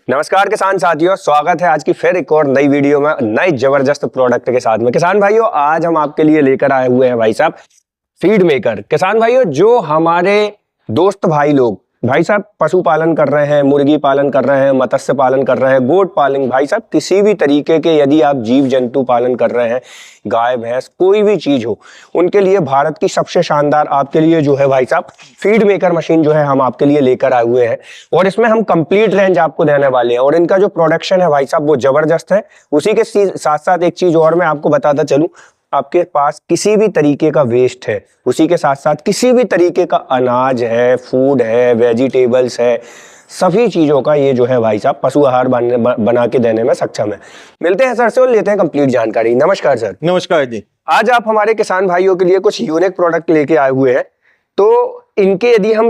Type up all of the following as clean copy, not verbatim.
नमस्कार किसान साथियों, स्वागत है आज की फिर एक और नई वीडियो में नए जबरदस्त प्रोडक्ट के साथ में। किसान भाइयों, आज हम आपके लिए लेकर आए हुए हैं भाई साहब फीड मेकर। किसान भाइयों, जो हमारे दोस्त भाई साहब पशुपालन कर रहे हैं, मुर्गी पालन कर रहे हैं, मत्स्य पालन कर रहे हैं, गोट पालन, भाई साहब किसी भी तरीके के यदि आप जीव जंतु पालन कर रहे हैं, गाय भैंस कोई भी चीज हो, उनके लिए भारत की सबसे शानदार आपके लिए जो है भाई साहब फीड मेकर मशीन जो है हम आपके लिए लेकर आए हुए हैं। और इसमें हम कंप्लीट रेंज आपको देने वाले हैं और इनका जो प्रोडक्शन है भाई साहब वो जबरदस्त है। उसी के साथ साथ एक चीज और मैं आपको बताता चलूं, आपके पास किसी भी तरीके का वेस्ट है, उसी के साथ साथ किसी भी तरीके का अनाज है, फूड है, वेजिटेबल्स है, सभी चीजों का ये जो है भाई साहब पशु आहार बना के देने में सक्षम है। मिलते हैं सर से और लेते हैं कंप्लीट जानकारी। नमस्कार सर। नमस्कार जी। आज आप हमारे किसान भाइयों के लिए कुछ यूनिक प्रोडक्ट लेके आए हुए हैं, तो इनके यदि हम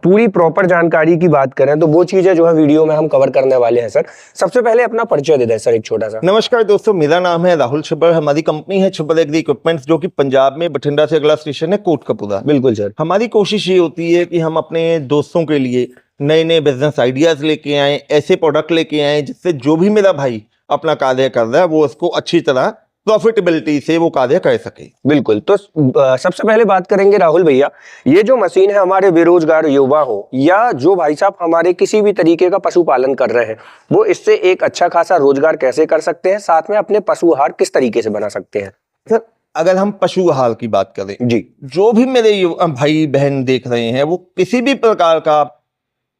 पूरी प्रॉपर जानकारी की बात करें तो वो चीजें जो है वीडियो में हम कवर करने वाले हैं। सर सबसे पहले अपना परिचय दे दें सर, एक छोटा सा। नमस्कार दोस्तों, मेरा नाम है राहुल छिब्बर। हमारी कंपनी है छिब्बर एग्री इक्विपमेंट्स, जो कि पंजाब में बठिंडा से अगला स्टेशन है कोटकपूरा। बिल्कुल सर। हमारी कोशिश ये होती है कि हम अपने दोस्तों के लिए नए नए बिजनेस आइडियाज लेके आए, ऐसे प्रोडक्ट लेके आए जिससे जो भी मेरा भाई अपना कार्य कर रहा है वो उसको अच्छी तरह प्रॉफिटेबिलिटी से वो कार्य कर सके। बिल्कुल। तो सबसे पहले बात करेंगे राहुल भैया, ये जो मशीन है हमारे बेरोजगार युवा हो या जो भाई साहब हमारे किसी भी तरीके का पशुपालन कर रहे हैं, वो इससे एक अच्छा खासा रोजगार कैसे कर सकते हैं, साथ में अपने पशु आहार किस तरीके से बना सकते हैं। सर अगर हम पशु आहार की बात करें जी, जो भी मेरे भाई बहन देख रहे हैं वो किसी भी प्रकार का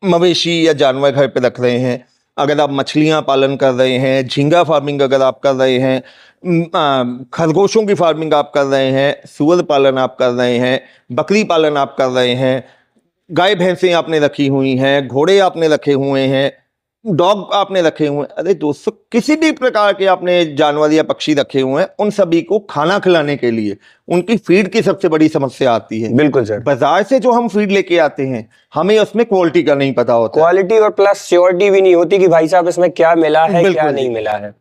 मवेशी या जानवर घर पे रख रहे हैं, अगर आप मछलियां पालन कर रहे हैं, झींगा फार्मिंग अगर आप कर रहे हैं, खरगोशों की फार्मिंग आप कर रहे हैं, सुअर पालन आप कर रहे हैं, बकरी पालन आप कर रहे हैं, गाय भैंसें आपने रखी हुई हैं, घोड़े आपने रखे हुए हैं, डॉग आपने रखे हुए हैं, अरे दोस्तों किसी भी प्रकार के आपने जानवर या पक्षी रखे हुए हैं, उन सभी को खाना खिलाने के लिए उनकी फीड की सबसे बड़ी समस्या आती है। बिल्कुल सर। बाजार से जो हम फीड लेके आते हैं हमें उसमें क्वालिटी का नहीं पता होता, क्वालिटी और प्लस श्योरिटी भी नहीं होती कि भाई साहब इसमें क्या मिला है क्या नहीं मिला है।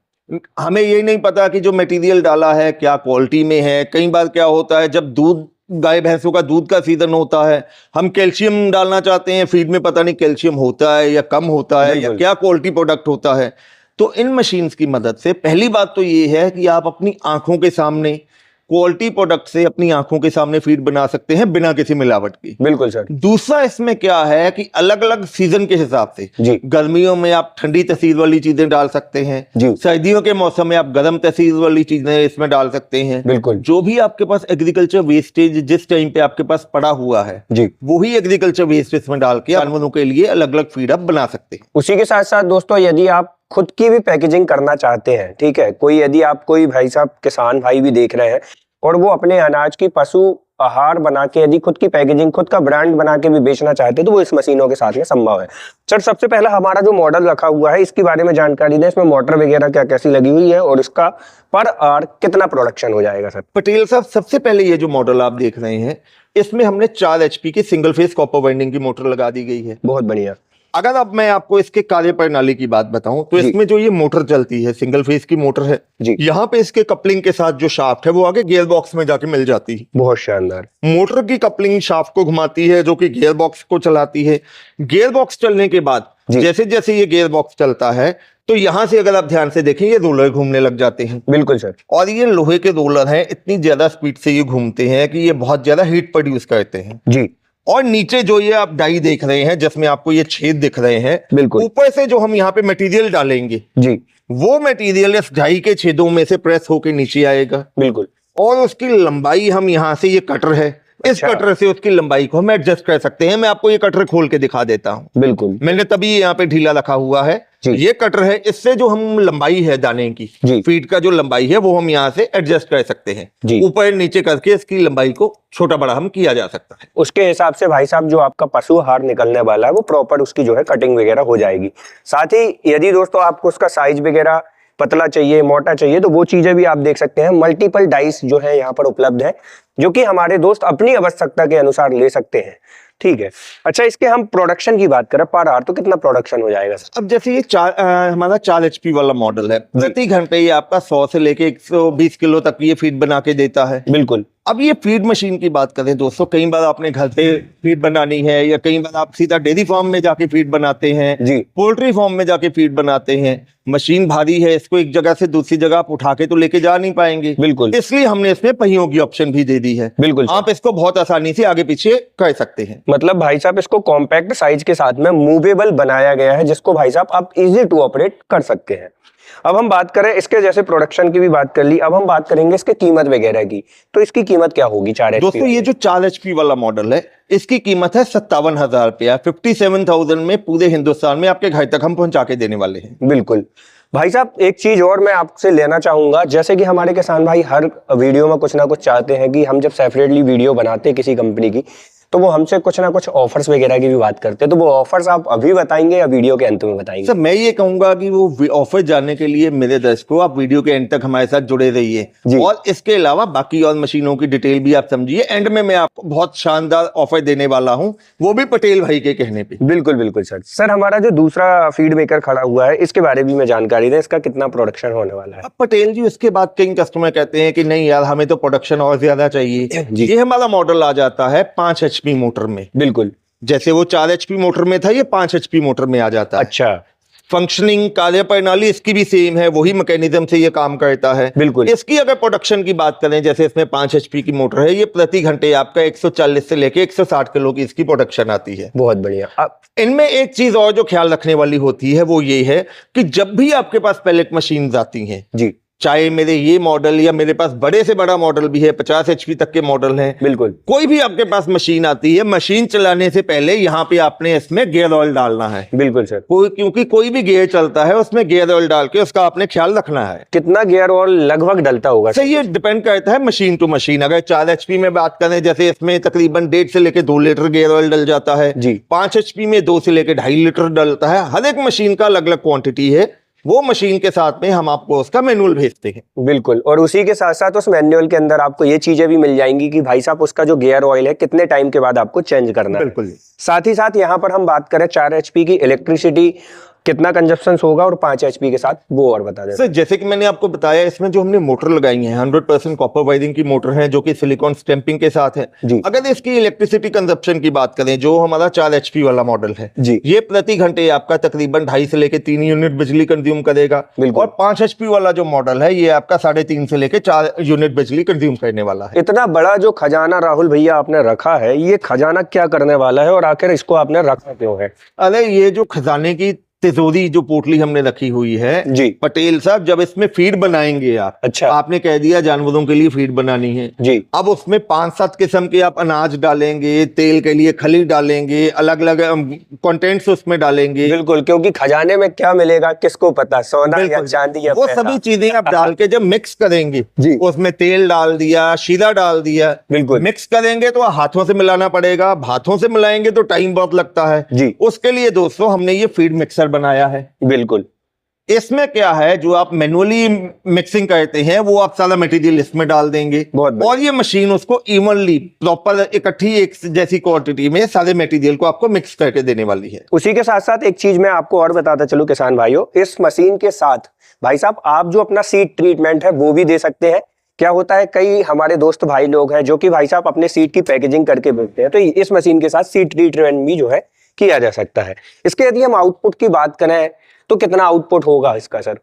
हमें ये नहीं पता कि जो मटेरियल डाला है क्या क्वालिटी में है। कई बार क्या होता है, जब दूध गाय भैंसों का दूध का सीजन होता है, हम कैल्शियम डालना चाहते हैं फीड में, पता नहीं कैल्शियम होता है या कम होता है या क्या क्वालिटी प्रोडक्ट होता है। तो इन मशीन्स की मदद से पहली बात तो ये है कि आप अपनी आंखों के सामने क्वालिटी प्रोडक्ट से अपनी आंखों के सामने फीड बना सकते हैं बिना किसी मिलावट की। बिल्कुल सर। दूसरा इसमें क्या है कि अलग अलग सीजन के हिसाब से जी, गर्मियों में आप ठंडी तसीर वाली चीजें डाल सकते हैं जी, सर्दियों के मौसम में आप गर्म तसीर वाली चीजें इसमें डाल सकते हैं। बिल्कुल। जो भी आपके पास एग्रीकल्चर वेस्टेज जिस टाइम पे आपके पास पड़ा हुआ है जी, वही एग्रीकल्चर वेस्ट इसमें डाल के जानवरों के लिए अलग अलग फीड आप बना सकते हैं। उसी के साथ साथ दोस्तों, यदि आप खुद की भी पैकेजिंग करना चाहते हैं, ठीक है, यदि आप कोई भाई साहब किसान भाई भी देख रहे हैं और वो अपने अनाज की पशु आहार बना के यदि खुद की पैकेजिंग, खुद का ब्रांड बना के भी बेचना चाहते हैं तो वो इस मशीनों के साथ में संभव है। सर सबसे पहला हमारा जो मॉडल रखा हुआ है इसके बारे में जानकारी दें, इसमें मोटर वगैरह क्या कैसी लगी हुई है और इसका पर आवर कितना प्रोडक्शन हो जाएगा। सर पटेल साहब, सबसे पहले ये जो मॉडल आप देख रहे हैं इसमें हमने 4 HP की सिंगल फेस कॉपर वाइंडिंग की मोटर लगा दी गई है। बहुत बढ़िया। अगर अब मैं आपको इसके कार्य प्रणाली की बात बताऊं तो इसमें जो ये मोटर चलती है सिंगल फेस की मोटर है जी, यहाँ पे इसके कपलिंग के साथ जो शाफ्ट है वो आगे गियर बॉक्स में जाके मिल जाती है। बहुत शानदार। मोटर की कपलिंग शाफ्ट को घुमाती है जो कि गियर बॉक्स को चलाती है। गियर बॉक्स चलने के बाद जैसे जैसे ये गियर बॉक्स चलता है तो यहाँ से अगर आप ध्यान से देखें ये रोलर घूमने लग जाते हैं। बिल्कुल सर। और ये लोहे के रोलर हैं, इतनी ज्यादा स्पीड से ये घूमते हैं कि ये बहुत ज्यादा हीट प्रोड्यूस करते हैं। जी। और नीचे जो ये आप डाई देख रहे हैं जिसमें आपको ये छेद दिख रहे हैं, बिल्कुल, ऊपर से जो हम यहाँ पे मटेरियल डालेंगे जी, वो मटेरियल इस डाई के छेदों में से प्रेस होके नीचे आएगा। बिल्कुल। और उसकी लंबाई हम यहाँ से, ये कटर है, इस कटर से उसकी लंबाई को हम एडजस्ट कर सकते हैं। मैं आपको ये कटर खोल के दिखा देता हूँ। बिल्कुल। मैंने तभी यहाँ पे ढीला रखा हुआ है। ये कटर है, इससे जो हम लंबाई है दाने की, फीड का जो लंबाई है वो हम यहाँ से एडजस्ट कर सकते हैं। ऊपर नीचे करके इसकी लंबाई को छोटा बड़ा हम किया जा सकता है। उसके हिसाब से भाई साहब जो आपका पशु आहार निकलने वाला है वो प्रॉपर उसकी जो है कटिंग वगैरह हो जाएगी। साथ ही यदि दोस्तों आपको उसका साइज वगैरह पतला चाहिए, मोटा चाहिए, तो वो चीजें भी आप देख सकते हैं। मल्टीपल डाइस जो है यहाँ पर उपलब्ध है जो कि हमारे दोस्त अपनी आवश्यकता के अनुसार ले सकते हैं। ठीक है। अच्छा, इसके हम प्रोडक्शन की बात करें पर आवर तो कितना प्रोडक्शन हो जाएगा सर? अब जैसे ये हमारा 4 HP वाला मॉडल है, प्रति घंटे ये आपका 100 से लेके 120 किलो तक ये फीड बना के देता है। बिल्कुल। अब ये फीड मशीन की बात करें दोस्तों, कई बार आपने घर पे फीड बनानी है या कई बार आप सीधा डेयरी फार्म में जाके फीड बनाते हैं जी। पोल्ट्री फार्म में जाके फीड बनाते हैं, मशीन भारी है, इसको एक जगह से दूसरी जगह आप उठा के तो लेके जा नहीं पाएंगे। बिल्कुल। इसलिए हमने इसमें पहियों की ऑप्शन भी दे दी है। बिल्कुल। आप इसको बहुत आसानी से आगे पीछे कर सकते हैं। मतलब भाई साहब इसको कॉम्पैक्ट साइज के साथ में मूवेबल बनाया गया है, जिसको भाई साहब आप इजी टू ऑपरेट कर सकते हैं। अब हम बात करें इसके, जैसे प्रोडक्शन की भी बात कर ली, अब हम बात करेंगे इसके कीमत वगैरह की। तो इसकी कीमत क्या होगी 4 HP? दोस्तों ये जो 4 HP वाला मॉडल है, इसकी कीमत है 57,000 रुपया। 57,000 में पूरे हिंदुस्तान में आपके घर तक हम पहुंचा के देने वाले हैं। बिल्कुल। भाई साहब एक चीज और मैं आपसे लेना चाहूंगा, जैसे कि हमारे किसान भाई हर वीडियो में कुछ ना कुछ चाहते हैं कि हम जब सेपरेटली वीडियो बनाते हैं किसी कंपनी की, तो वो हमसे कुछ ना कुछ ऑफर्स वगैरह की भी बात करते हैं। तो वो ऑफर्स आप अभी बताएंगे या वीडियो के अंत में बताएंगे? सर मैं ये कहूंगा कि वो ऑफर जानने के लिए मेरे दर्शकों आप वीडियो के एंड तक हमारे साथ जुड़े रहिए, और इसके अलावा बाकी और मशीनों की डिटेल भी आप समझिए। एंड में मैं आपको बहुत शानदार ऑफर देने वाला हूं, वो भी पटेल भाई के कहने पे। बिल्कुल बिल्कुल सर। सर हमारा जो दूसरा फीड मेकर खड़ा हुआ है, इसके बारे में जानकारी दें, इसका कितना प्रोडक्शन होने वाला है? अब पटेल जी उसके बाद कई कस्टमर कहते हैं कि नहीं यार हमें तो प्रोडक्शन और ज्यादा चाहिए। ये हमारा मॉडल आ जाता है 5 HP मोटर में। बिल्कुल। जैसे वो 4 HP मोटर में था, ये 5 HP मोटर में आ जाता है। अच्छा। फंक्शनिंग कार्य प्रणाली इसकी भी सेम है, वही मैकेनिज्म से ये काम करता है। बिल्कुल। इसकी अगर प्रोडक्शन की बात करें, जैसे इसमें 5 HP की मोटर है, ये प्रति घंटे आपका 140 से लेके 160 किलो की इसकी प्रोडक्शन आती है। बहुत बढ़िया। अब इनमें एक चीज और जो ख्याल रखने वाली होती है वो ये है कि जब भी आपके पास पैलेट मशीन आती हैं जी, चाहे मेरे ये मॉडल या मेरे पास बड़े से बड़ा मॉडल भी है, 50 HP तक के मॉडल हैं, बिल्कुल, कोई भी आपके पास मशीन आती है, मशीन चलाने से पहले यहाँ पे आपने इसमें गियर ऑयल डालना है। बिल्कुल सर। क्योंकि कोई भी गियर चलता है उसमें गियर ऑयल डाल के उसका आपने ख्याल रखना है। कितना गियर ऑयल लगभग डलता होगा सर ये डिपेंड करता है मशीन टू मशीन। अगर 4 HP में बात करें, जैसे इसमें तकरीबन 1.5 से लेके 2 लीटर गियर ऑयल डल जाता है जी। 5 HP में 2 से लेके 2.5 लीटर डलता है। हर एक मशीन का अलग अलग क्वांटिटी है, वो मशीन के साथ में हम आपको उसका मैनुअल भेजते हैं। बिल्कुल। और उसी के साथ साथ उस मैनुअल के अंदर आपको ये चीजें भी मिल जाएंगी कि भाई साहब उसका जो गियर ऑयल है कितने टाइम के बाद आपको चेंज करना है। बिल्कुल। साथ ही साथ यहाँ पर हम बात करें 4 HP की इलेक्ट्रिसिटी कितना कंजप्शन होगा और 5 HP के साथ वो और बता दें सर। जैसे कि मैंने आपको बताया, इसमें जो हमने मोटर लगाई है 100% कॉपर वायरिंग की मोटर है, जो कि सिलिकॉन स्टैंपिंग के साथ है जी। अगर इसकी इलेक्ट्रिसिटी कंजप्शन की बात करें, जो हमारा 4 HP वाला मॉडल है जी, ये प्रति घंटे आपका तकरीबन 2.5 से लेके 3 यूनिट बिजली कंज्यूम करेगा। और 5 HP वाला जो मॉडल है ये आपका 3.5 से लेके 4 यूनिट बिजली कंज्यूम करने वाला है। इतना बड़ा जो खजाना राहुल भैया आपने रखा है, ये खजाना क्या करने वाला है और आखिर इसको आपने रखा क्यों है? अरे ये जो खजाने की तिजोरी जो पोटली हमने रखी हुई है जी पटेल साहब, जब इसमें फीड बनाएंगे आप, अच्छा, आपने कह दिया जानवरों के लिए फीड बनानी है जी, अब उसमें 5-7 किस्म के आप अनाज डालेंगे, तेल के लिए खली डालेंगे, अलग अलग कंटेंट्स उसमें डालेंगे। बिल्कुल, क्योंकि खजाने में क्या मिलेगा किसको पता, सोना या चांदी या वो पैसा। सभी चीजें आप डाल के जब मिक्स करेंगे जी, उसमें तेल डाल दिया, शीरा डाल दिया, बिल्कुल, मिक्स करेंगे तो हाथों से मिलाना पड़ेगा, हाथों से मिलाएंगे तो टाइम बहुत लगता है जी। उसके लिए दोस्तों हमने ये फीड मिक्सर बनाया है। बिल्कुल। इसमें क्या है, जो आप मैनुअली मिक्सिंग करते हैं वो आप सारा मटेरियल इसमें डाल देंगे और ये मशीन उसको इवनली प्रॉपर इकट्ठी एक जैसी क्वांटिटी में सारे मटेरियल को आपको मिक्स करके देने वाली है। उसी के साथ साथ एक चीज मैं आपको और बताता चलूं किसान भाइयों, इस मशीन के साथ भाई साहब आप जो अपना सीड ट्रीटमेंट है वो भी दे सकते हैं। क्या होता है, कई हमारे दोस्त भाई लोग हैं जो कि भाई साहब अपने सीड की पैकेजिंग करके बेचते हैं, तो इस मशीन के साथ सीड ट्रीटमेंट भी जो है किया जा सकता है। इसके यदि हम आउटपुट की बात करें तो कितना आउटपुट होगा इसका सर?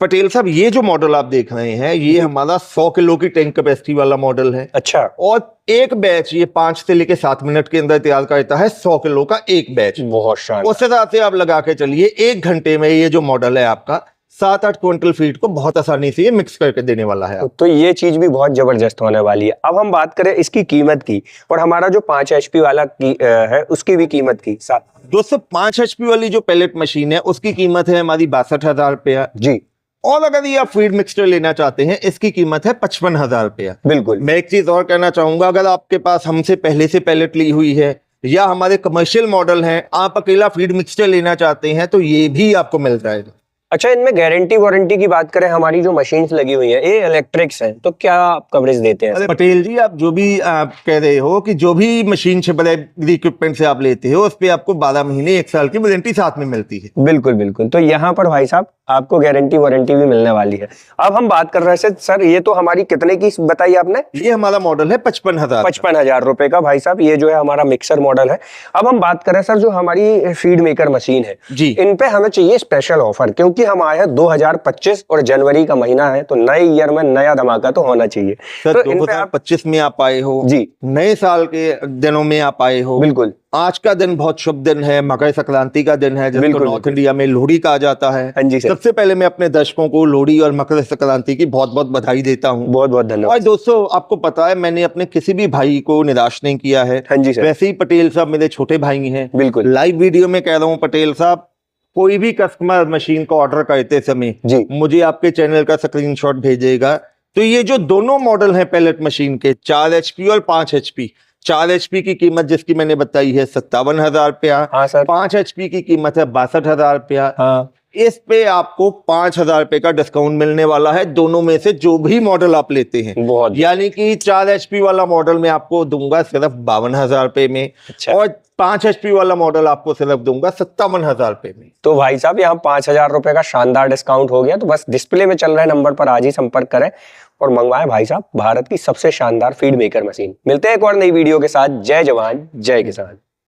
पटेल साहब ये जो मॉडल आप देख रहे हैं ये हमारा 100 किलो की टैंक कैपेसिटी वाला मॉडल है। अच्छा। और एक बैच ये 5 से लेके 7 मिनट के अंदर तैयार करता है, 100 किलो का एक बैच। बहुत शानदार। उस हिसाब से आप लगा के चलिए 1 घंटे में ये जो मॉडल है आपका 7-8 क्विंटल फीड को बहुत आसानी से ये मिक्स करके देने वाला है। तो ये चीज भी बहुत जबरदस्त होने वाली है। अब हम बात करें इसकी कीमत की, और हमारा जो 5 HP वाला है उसकी भी कीमत की साथ। दोस्तों 5 HP वाली जो पैलेट मशीन है उसकी कीमत है हमारी 62,000 रुपया जी, और अगर ये आप फीड मिक्सचर लेना चाहते हैं इसकी कीमत है 55,000 रुपया। बिल्कुल। मैं एक चीज और कहना चाहूंगा, अगर आपके पास हमसे पहले से पैलेट ली हुई है या हमारे कमर्शियल मॉडल हैं, आप अकेला फीड मिक्सचर लेना चाहते हैं तो ये भी आपको मिल जाएगा। अच्छा, इनमें गारंटी वारंटी की बात करें, हमारी जो मशीन्स लगी हुई हैं ये इलेक्ट्रिक्स हैं, तो क्या आप कवरेज देते हैं? अरे पटेल जी, आप जो भी आप कह रहे हो कि जो भी मशीन से बड़े इक्विपमेंट से आप लेते हो उस पे आपको 12 महीने 1 साल की वारंटी साथ में मिलती है। बिल्कुल बिल्कुल। तो यहाँ पर भाई साहब आपको गारंटी वारंटी भी मिलने वाली है। अब हम बात कर रहे हैं सर, ये तो हमारी कितने की बताई आपने? ये हमारा मॉडल है 55,000। 55,000 रुपए का भाई साहब, ये जो है हमारा मिक्सर मॉडल है। अब हम बात करें सर, जो हमारी फीड मेकर मशीन है जी, इन पे हमें चाहिए स्पेशल ऑफर, क्योंकि हम आए हैं 2025 और जनवरी का महीना है, तो नए ईयर में नया धमाका तो होना चाहिए। सर तो इन पे आप 2025 में आप आए हो जी, नए साल के दिनों में आप आए हो। बिल्कुल आज का दिन बहुत शुभ दिन है, मकर संक्रांति का दिन है, जिसको बिल्कुल, नॉर्थ इंडिया में लोहड़ी कहा जाता है। हाँ जी सर, सबसे पहले मैं अपने दर्शकों को लोहड़ी और मकर संक्रांति की बहुत बहुत बधाई देता हूँ। बहुत बहुत और धन्यवाद। दोस्तों, आपको पता है मैंने अपने किसी भी भाई को निराश नहीं किया है। हाँ जी सर, वैसे ही पटेल साहब मेरे छोटे भाई हैं। बिल्कुल लाइव वीडियो में कह रहा हूँ पटेल साहब, कोई भी कस्टमर मशीन को ऑर्डर करते समय जी, मुझे आपके चैनल का स्क्रीनशॉट भेजेगा। तो ये जो दोनों मॉडल हैं पैलेट मशीन के, 4 HP और 5 HP, 4 HP की कीमत जिसकी मैंने बताई है 57,000 रुपया, हाँ सर, 5 HP की कीमत है 62,000 रुपया। हाँ इस पे आपको 5,000 रुपए का डिस्काउंट मिलने वाला है, दोनों में से जो भी मॉडल आप लेते हैं। बहुत यानी कि 4 HP वाला मॉडल मैं आपको दूंगा सिर्फ 52,000 रुपए में, अच्छा। और 5 HP वाला मॉडल आपको सिर्फ दूंगा 57,000 रुपए में। तो भाई साहब यहाँ 5,000 रुपए का शानदार डिस्काउंट हो गया। तो बस डिस्प्ले में चल रहे नंबर पर आज ही संपर्क करें और मंगवाएं भाई साहब भारत की सबसे शानदार फीड मेकर मशीन। मिलते हैं एक और नई वीडियो के साथ। जय जवान जय किसान।